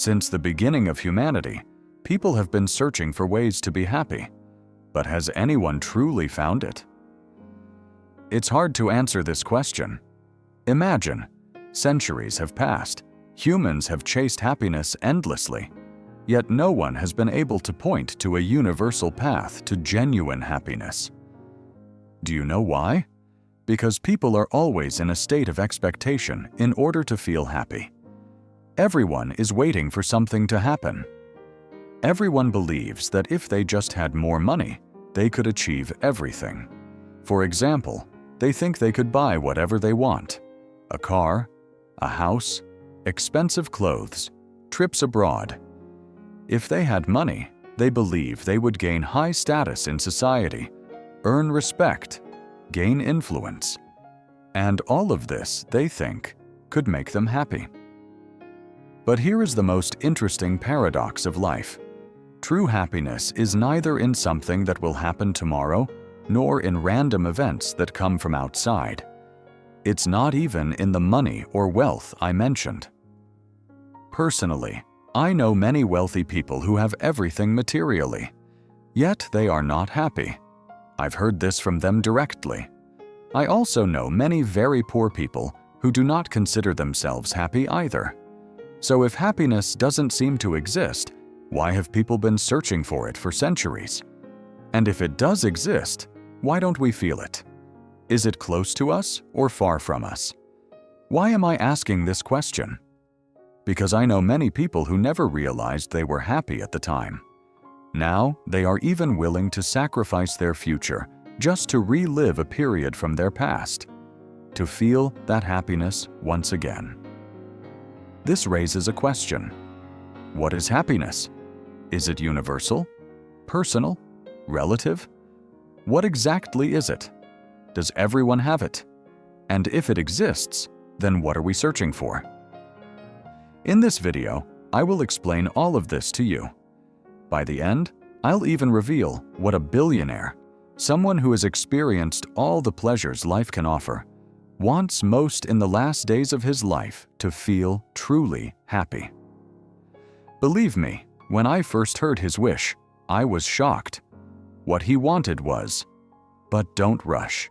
Since the beginning of humanity, people have been searching for ways to be happy. But has anyone truly found it? It's hard to answer this question. Imagine, centuries have passed, humans have chased happiness endlessly, yet no one has been able to point to a universal path to genuine happiness. Do you know why? Because people are always in a state of expectation in order to feel happy. Everyone is waiting for something to happen. Everyone believes that if they just had more money, they could achieve everything. For example, they think they could buy whatever they want: a car, a house, expensive clothes, trips abroad. If they had money, they believe they would gain high status in society, earn respect, gain influence. And all of this, they think, could make them happy. But here is the most interesting paradox of life. True happiness is neither in something that will happen tomorrow, nor in random events that come from outside. It's not even in the money or wealth I mentioned. Personally, I know many wealthy people who have everything materially, yet they are not happy. I've heard this from them directly. I also know many very poor people who do not consider themselves happy either. So if happiness doesn't seem to exist, why have people been searching for it for centuries? And if it does exist, why don't we feel it? Is it close to us or far from us? Why am I asking this question? Because I know many people who never realized they were happy at the time. Now, they are even willing to sacrifice their future just to relive a period from their past, to feel that happiness once again. This raises a question. What is happiness? Is it universal? Personal? Relative? What exactly is it? Does everyone have it? And if it exists, then what are we searching for? In this video, I will explain all of this to you. By the end, I'll even reveal what a billionaire, someone who has experienced all the pleasures life can offer, wants most in the last days of his life to feel truly happy. Believe me, when I first heard his wish, I was shocked. What he wanted was, but don't rush.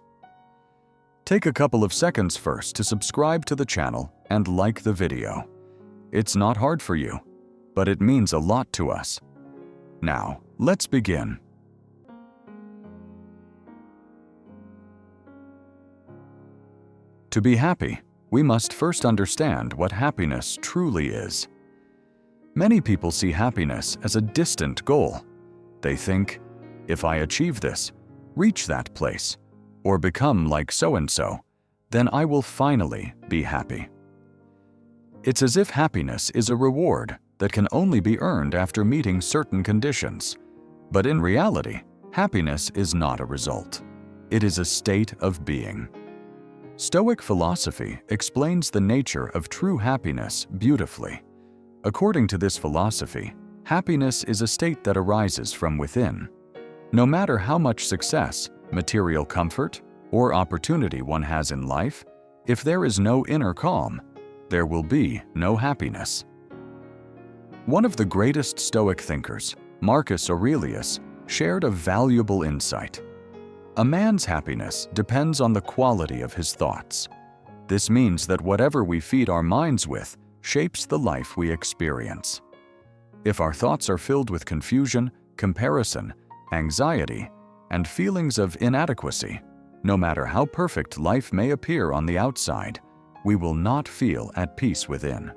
Take a couple of seconds first to subscribe to the channel and like the video. It's not hard for you, but it means a lot to us. Now, let's begin. To be happy, we must first understand what happiness truly is. Many people see happiness as a distant goal. They think, if I achieve this, reach that place, or become like so-and-so, then I will finally be happy. It's as if happiness is a reward that can only be earned after meeting certain conditions. But in reality, happiness is not a result. It is a state of being. Stoic philosophy explains the nature of true happiness beautifully. According to this philosophy, happiness is a state that arises from within. No matter how much success, material comfort, or opportunity one has in life, if there is no inner calm, there will be no happiness. One of the greatest Stoic thinkers, Marcus Aurelius, shared a valuable insight. A man's happiness depends on the quality of his thoughts. This means that whatever we feed our minds with shapes the life we experience. If our thoughts are filled with confusion, comparison, anxiety, and feelings of inadequacy, no matter how perfect life may appear on the outside, we will not feel at peace within.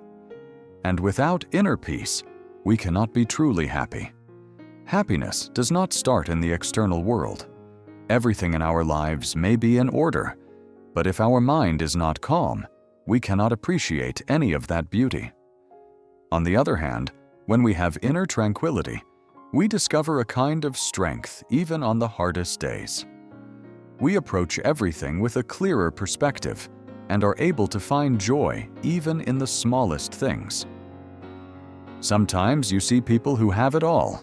And without inner peace, we cannot be truly happy. Happiness does not start in the external world. Everything in our lives may be in order, but if our mind is not calm, we cannot appreciate any of that beauty. On the other hand, when we have inner tranquility, we discover a kind of strength even on the hardest days. We approach everything with a clearer perspective and are able to find joy even in the smallest things. Sometimes you see people who have it all: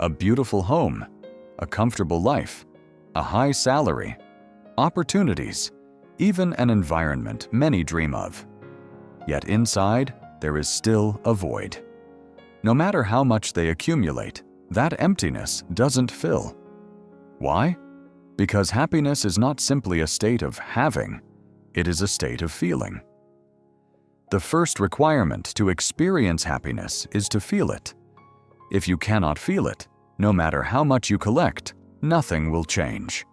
a beautiful home, a comfortable life, a high salary, opportunities, even an environment many dream of. Yet inside, there is still a void. No matter how much they accumulate, that emptiness doesn't fill. Why? Because happiness is not simply a state of having, it is a state of feeling. The first requirement to experience happiness is to feel it. If you cannot feel it, no matter how much you collect, nothing will change.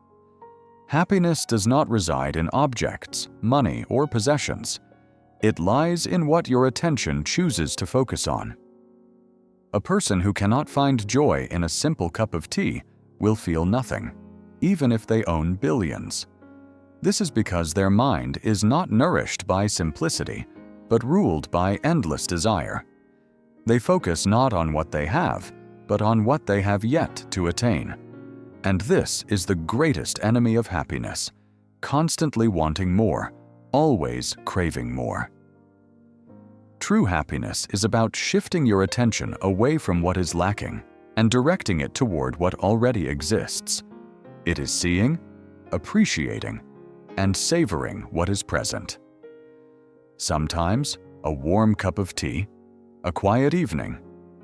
Happiness does not reside in objects, money, or possessions. It lies in what your attention chooses to focus on. A person who cannot find joy in a simple cup of tea will feel nothing, even if they own billions. This is because their mind is not nourished by simplicity, but ruled by endless desire. They focus not on what they have, but on what they have yet to attain. And this is the greatest enemy of happiness, constantly wanting more, always craving more. True happiness is about shifting your attention away from what is lacking and directing it toward what already exists. It is seeing, appreciating, and savoring what is present. Sometimes, a warm cup of tea, a quiet evening,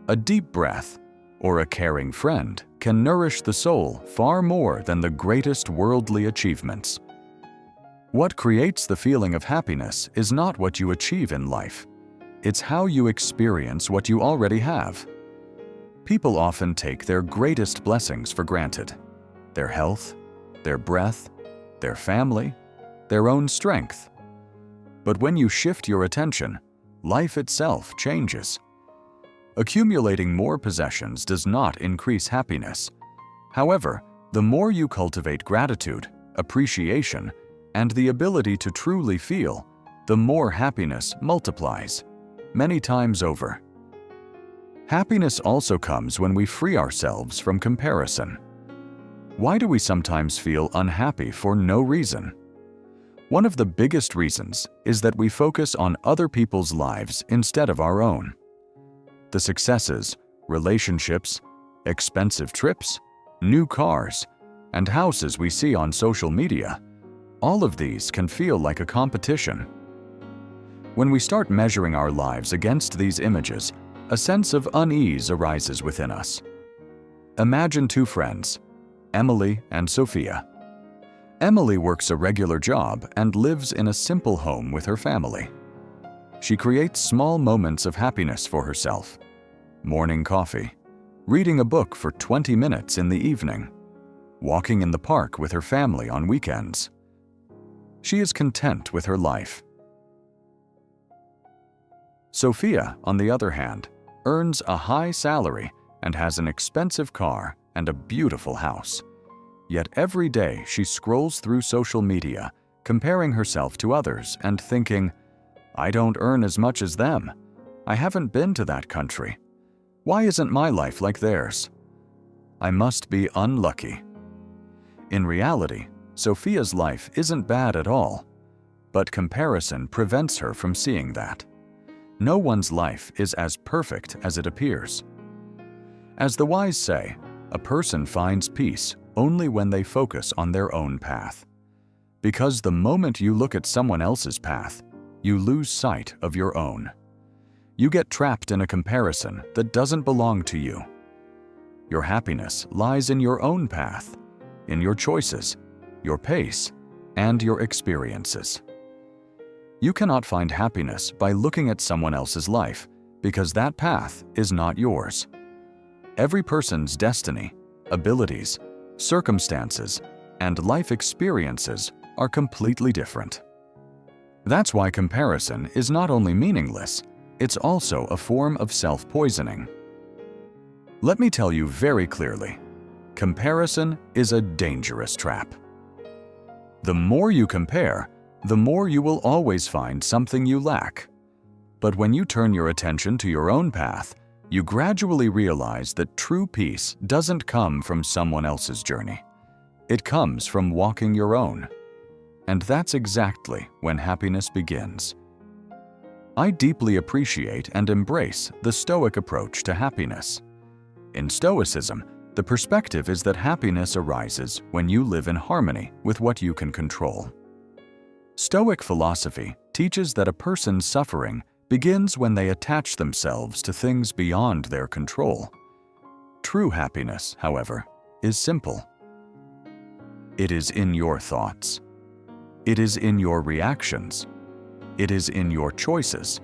a deep breath, or a caring friend can nourish the soul far more than the greatest worldly achievements. What creates the feeling of happiness is not what you achieve in life. It's how you experience what you already have. People often take their greatest blessings for granted: their health, their breath, their family, their own strength. But when you shift your attention, life itself changes. Accumulating more possessions does not increase happiness. However, the more you cultivate gratitude, appreciation, and the ability to truly feel, the more happiness multiplies, many times over. Happiness also comes when we free ourselves from comparison. Why do we sometimes feel unhappy for no reason? One of the biggest reasons is that we focus on other people's lives instead of our own. The successes, relationships, expensive trips, new cars, and houses we see on social media, all of these can feel like a competition. When we start measuring our lives against these images, a sense of unease arises within us. Imagine two friends, Emily and Sophia. Emily works a regular job and lives in a simple home with her family. She creates small moments of happiness for herself: morning coffee, reading a book for 20 minutes in the evening, walking in the park with her family on weekends. She is content with her life. Sophia, on the other hand, earns a high salary and has an expensive car and a beautiful house. Yet every day she scrolls through social media, comparing herself to others and thinking, "I don't earn as much as them. I haven't been to that country. Why isn't my life like theirs? I must be unlucky." In reality, Sophia's life isn't bad at all, but comparison prevents her from seeing that. No one's life is as perfect as it appears. As the wise say, a person finds peace only when they focus on their own path. Because the moment you look at someone else's path, you lose sight of your own. You get trapped in a comparison that doesn't belong to you. Your happiness lies in your own path, in your choices, your pace, and your experiences. You cannot find happiness by looking at someone else's life, because that path is not yours. Every person's destiny, abilities, circumstances, and life experiences are completely different. That's why comparison is not only meaningless, it's also a form of self-poisoning. Let me tell you very clearly, comparison is a dangerous trap. The more you compare, the more you will always find something you lack. But when you turn your attention to your own path, you gradually realize that true peace doesn't come from someone else's journey. It comes from walking your own. And that's exactly when happiness begins. I deeply appreciate and embrace the Stoic approach to happiness. In Stoicism, the perspective is that happiness arises when you live in harmony with what you can control. Stoic philosophy teaches that a person's suffering begins when they attach themselves to things beyond their control. True happiness, however, is simple. It is in your thoughts. It is in your reactions. It is in your choices.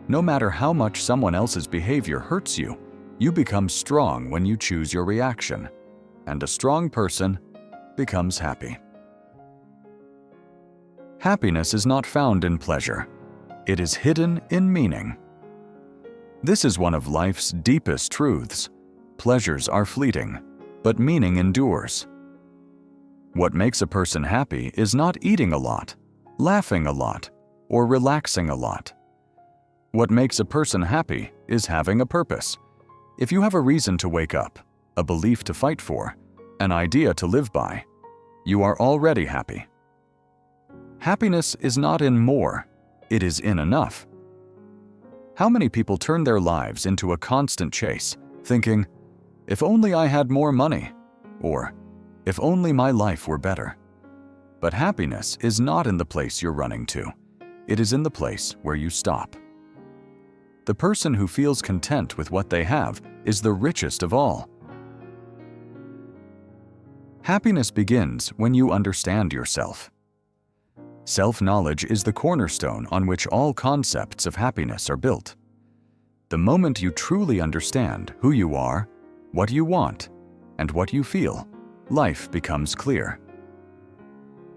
No matter how much someone else's behavior hurts you, you become strong when you choose your reaction, and a strong person becomes happy. Happiness is not found in pleasure. It is hidden in meaning. This is one of life's deepest truths. Pleasures are fleeting, but meaning endures. What makes a person happy is not eating a lot, laughing a lot, or relaxing a lot. What makes a person happy is having a purpose. If you have a reason to wake up, a belief to fight for, an idea to live by, you are already happy. Happiness is not in more, it is in enough. How many people turn their lives into a constant chase, thinking, if only I had more money, or if only my life were better? But happiness is not in the place you're running to. It is in the place where you stop. The person who feels content with what they have is the richest of all. Happiness begins when you understand yourself. Self-knowledge is the cornerstone on which all concepts of happiness are built. The moment you truly understand who you are, what you want, and what you feel, life becomes clear.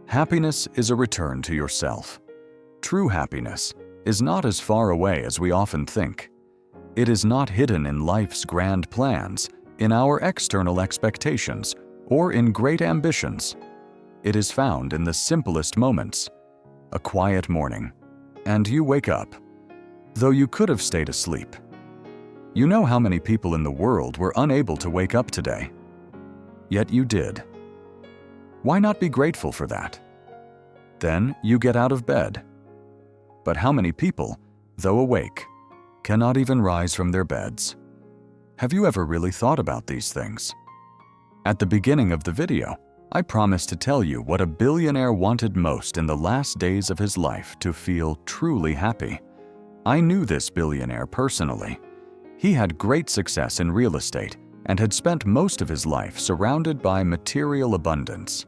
Happiness is a return to yourself. True happiness is not as far away as we often think. It is not hidden in life's grand plans, in our external expectations, or in great ambitions. It is found in the simplest moments. A quiet morning, and you wake up, though you could have stayed asleep. You know how many people in the world were unable to wake up today, yet you did. Why not be grateful for that? Then you get out of bed. But how many people, though awake, cannot even rise from their beds? Have you ever really thought about these things? At the beginning of the video, I promised to tell you what a billionaire wanted most in the last days of his life to feel truly happy. I knew this billionaire personally. He had great success in real estate and had spent most of his life surrounded by material abundance.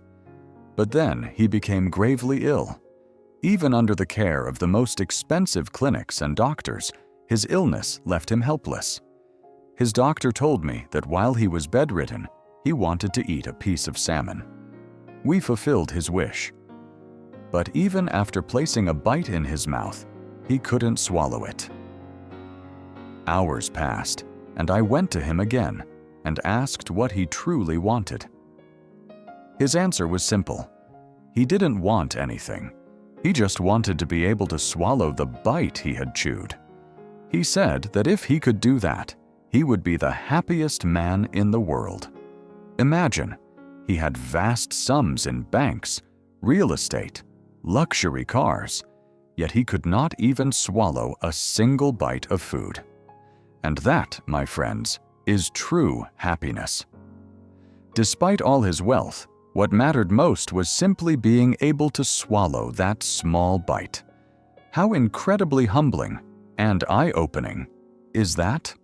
But then he became gravely ill. Even under the care of the most expensive clinics and doctors, his illness left him helpless. His doctor told me that while he was bedridden, he wanted to eat a piece of salmon. We fulfilled his wish. But even after placing a bite in his mouth, he couldn't swallow it. Hours passed, and I went to him again and asked what he truly wanted. His answer was simple. He didn't want anything. He just wanted to be able to swallow the bite he had chewed. He said that if he could do that, he would be the happiest man in the world. Imagine, he had vast sums in banks, real estate, luxury cars, yet he could not even swallow a single bite of food. And that, my friends, is true happiness. Despite all his wealth, what mattered most was simply being able to swallow that small bite. How incredibly humbling and eye-opening is that?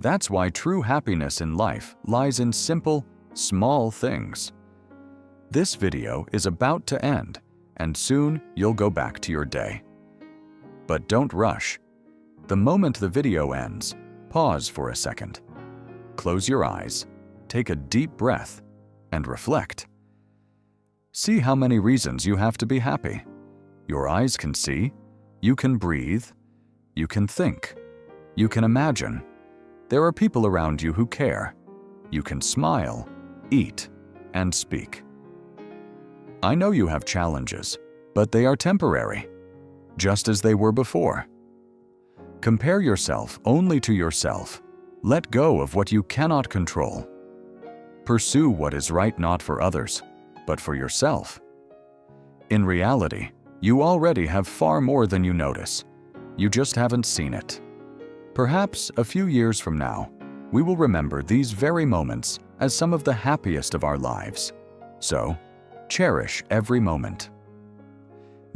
That's why true happiness in life lies in simple, small things. This video is about to end, and soon you'll go back to your day. But don't rush. The moment the video ends, pause for a second. Close your eyes, take a deep breath, and reflect. See how many reasons you have to be happy. Your eyes can see, you can breathe, you can think, you can imagine. There are people around you who care. You can smile, eat, and speak. I know you have challenges, but they are temporary, just as they were before. Compare yourself only to yourself. Let go of what you cannot control. Pursue what is right not for others, but for yourself. In reality, you already have far more than you notice. You just haven't seen it. Perhaps a few years from now, we will remember these very moments as some of the happiest of our lives. So, cherish every moment.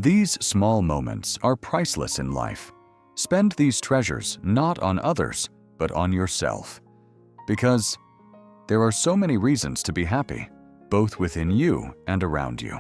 These small moments are priceless in life. Spend these treasures not on others, but on yourself. Because there are so many reasons to be happy, both within you and around you.